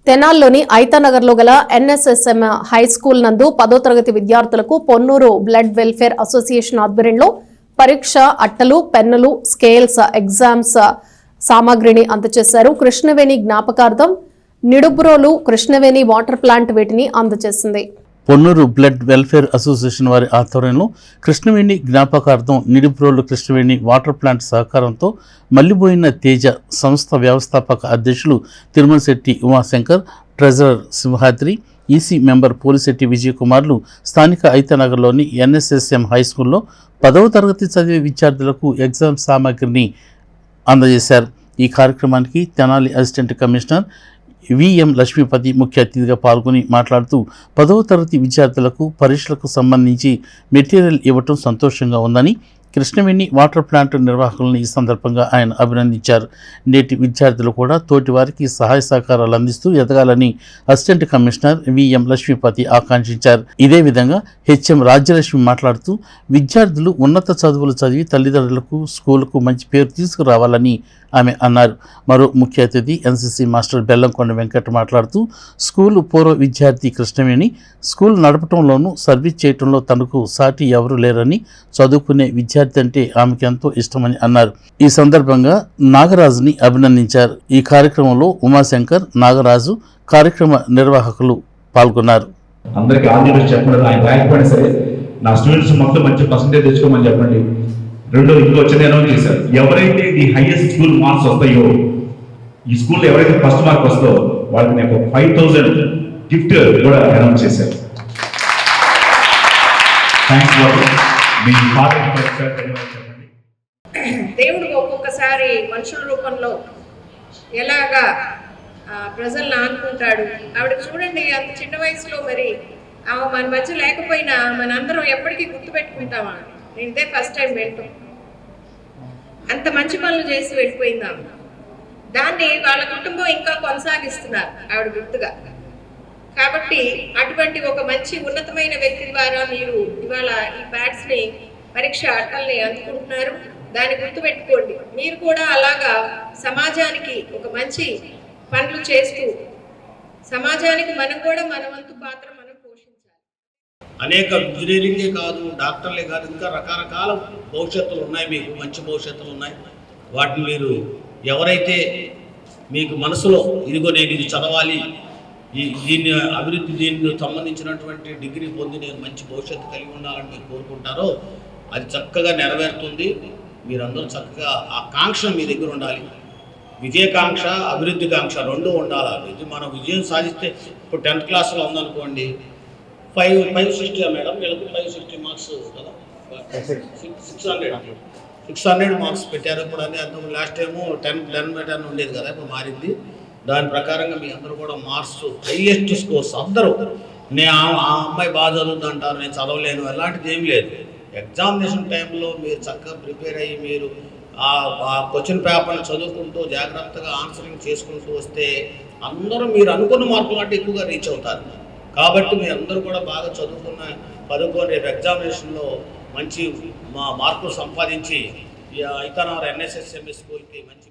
తెనాల్లోని ఐతానగర్లో గల NSSM high school నందు 10వ తరగతి విద్యార్థులకు పొన్నూరు బ్లడ్ వెల్ఫేర్ అసోసియేషన్ ఆధ్వర్యంలో పరీక్ష అట్టలు, పెన్నులు, స్కేల్స్, ఎగ్జామ్స్ సామాగ్రిని అందజేశారు. కృష్ణవేణి జ్ఞాపకార్థం నిడుబ్రోలు కృష్ణవేణి వాటర్ ప్లాంట్ వీటిని అందజేసింది. పొన్నూరు బ్లడ్ వెల్ఫేర్ అసోసియేషన్ వారి ఆధ్వర్యంలో కృష్ణవేణి జ్ఞాపకార్థం నిడుబ్రోలు కృష్ణవేణి వాటర్ ప్లాంట్ సహకారంతో మల్లిబోయిన తేజ సంస్థ వ్యవస్థాపక అధ్యక్షులు Tirumalasetti Umashankar, treasurer Simhadri, EC member Polisetti విజయకుమార్లు స్థానిక ఐతానగర్లోని ఎన్ఎస్ఎస్ఎం హై స్కూల్లో 10వ తరగతి చదివే విద్యార్థులకు ఎగ్జామ్ సామాగ్రిని అందజేశారు. ఈ కార్యక్రమానికి Tenali assistant commissioner VM Lakshmipathi ముఖ్య అతిథిగా పాల్గొని మాట్లాడుతూ 10వ తరగతి విద్యార్థులకు పరీక్షలకు సంబంధించి మెటీరియల్ ఇవ్వటం సంతోషంగా ఉందని, కృష్ణవేణి వాటర్ ప్లాంట్ నిర్వాహకులను ఈ సందర్భంగా ఆయన అభినందించారు. నేటి విద్యార్థులు కూడా తోటి వారికి సహాయ సహకారాలు అందిస్తూ ఎదగాలని అసిస్టెంట్ కమిషనర్ విఎం లక్ష్మీపతి ఆకాంక్షించారు. ఇదే విధంగా హెచ్ఎం రాజ్యలక్ష్మి మాట్లాడుతూ విద్యార్థులు ఉన్నత చదువులు చదివి తల్లిదండ్రులకు, స్కూలుకు మంచి పేరు తీసుకురావాలని ఆమె అన్నారు. మరో ముఖ్య అతిథి ఎన్సీసీ మాస్టర్ బెల్లంకొండ వెంకట్ మాట్లాడుతూ స్కూలు పూర్వ విద్యార్థి కృష్ణవేణి స్కూల్ నడపటంలోనూ సర్వీస్ చేయటంలో తనకు సాటి ఎవరు లేరని, చదువుకునే విద్యార్థి అంటే ఆమెకి ఎంతో ఇష్టమని అన్నారు. ఈ సందర్భంగా నాగరాజుని అభినందించారు. ఈ కార్యక్రమంలో ఉమాశంకర్, నాగరాజు, కార్యక్రమ నిర్వాహకులు పాల్గొన్నారు. అందరికీ ఆంధ్రప్రదేశ్ చెప్పండి, ఆయన రాయకపోయినా సరే నా స్టూడెంట్స్ మొత్తం మంచి పర్సంటేజ్ తెచ్చుకోమని చెప్పండి. రెండో ఇంకో వచ్చిన అనౌన్స్ చేశారు, ఎవరైతే ఈ హైయెస్ట్ స్కూల్ మార్క్స్ వస్తాయో, ఈ స్కూల్లో ఎవరైతే ఫస్ట్ మార్క్ వస్తుందో వాళ్ళకి నేను 5,000 గిఫ్ట్ కూడా అనౌన్స్ చేశారు. దేవుడు ఒక్కొక్కసారి మనుషుల రూపంలో ఎలాగా ప్రజలను ఆనుకుంటాడు. ఆవిడకి చూడండి, అంత చిన్న వయసులో మరి ఆమె మన మధ్య లేకపోయినా మనందరం ఎప్పటికీ గుర్తుపెట్టుకుంటామా? నేను ఇదే ఫస్ట్ టైం వెళ్ళటం. అంత మంచి పనులు చేసి వెళ్ళిపోయిందాం. దాన్ని వాళ్ళ కుటుంబం ఇంకా కొనసాగిస్తున్నారు ఆవిడ గుర్తుగా. కాబట్టి అటువంటి ఒక మంచి ఉన్నతమైన వ్యక్తి ద్వారా మీరు ఇవాళ ఈ ప్యాడ్స్ని, పరీక్ష అట్టల్ని అందుకుంటున్నారు. దాన్ని గుర్తుపెట్టుకోండి. మీరు కూడా అలాగా సమాజానికి ఒక మంచి పనులు చేస్తూ సమాజానికి మనం కూడా మన వంతు పాత్ర మనం పోషించాలి. అనేక ఇంజనీరింగే కాదు, డాక్టర్లే కాదు, ఇంకా రకరకాల భవిష్యత్తులు ఉన్నాయి. మీకు మంచి భవిష్యత్తులు ఉన్నాయి. వాటిని మీరు ఎవరైతే మీకు మనసులో ఇదిగో నేను ఇది చదవాలి, దీన్ని అభివృద్ధి, దీనికి సంబంధించినటువంటి డిగ్రీ పొంది నేను మంచి భవిష్యత్తు కలిగి ఉండాలని మీరు కోరుకుంటారో అది చక్కగా నెరవేరుతుంది. మీరందరూ చక్కగా ఆ కాంక్ష మీ దగ్గర ఉండాలి. విజయకాంక్ష, అభివృద్ధి కాంక్ష రెండూ ఉండాలి. ఇది మనం విజయం సాధిస్తే, ఇప్పుడు 10th క్లాస్లో ఉందనుకోండి, 560 మేడం, వీళ్ళకు 560 మార్క్స్ కదా, 600 మార్క్స్ పెట్టారు. ఇప్పుడు అన్నీ అంత లాస్ట్ టైము 10 ఉండేది కదా, ఇప్పుడు మారింది. దాని ప్రకారంగా మీ అందరూ కూడా మార్క్స్ హైయెస్ట్ స్కోర్స్ అందరూ. నేను ఆ అమ్మాయి బాగా చదువుతుంది అంటారు, నేను చదవలేను, అలాంటిది ఏం లేదు. ఎగ్జామినేషన్ టైంలో మీరు చక్కగా ప్రిపేర్ అయ్యి మీరు ఆ క్వశ్చన్ పేపర్ని చదువుకుంటూ జాగ్రత్తగా ఆన్సరింగ్ చేసుకుంటూ వస్తే అందరూ మీరు అనుకున్న మార్కులు అంటే ఎక్కువగా రీచ్ అవుతారు. కాబట్టి మీరు అందరూ కూడా బాగా చదువుకొని రేపు ఎగ్జామినేషన్లో మంచి మార్కులు సంపాదించి ఐతానగర్ ఎన్ఎస్ఎస్ఎం స్కూల్కి మంచి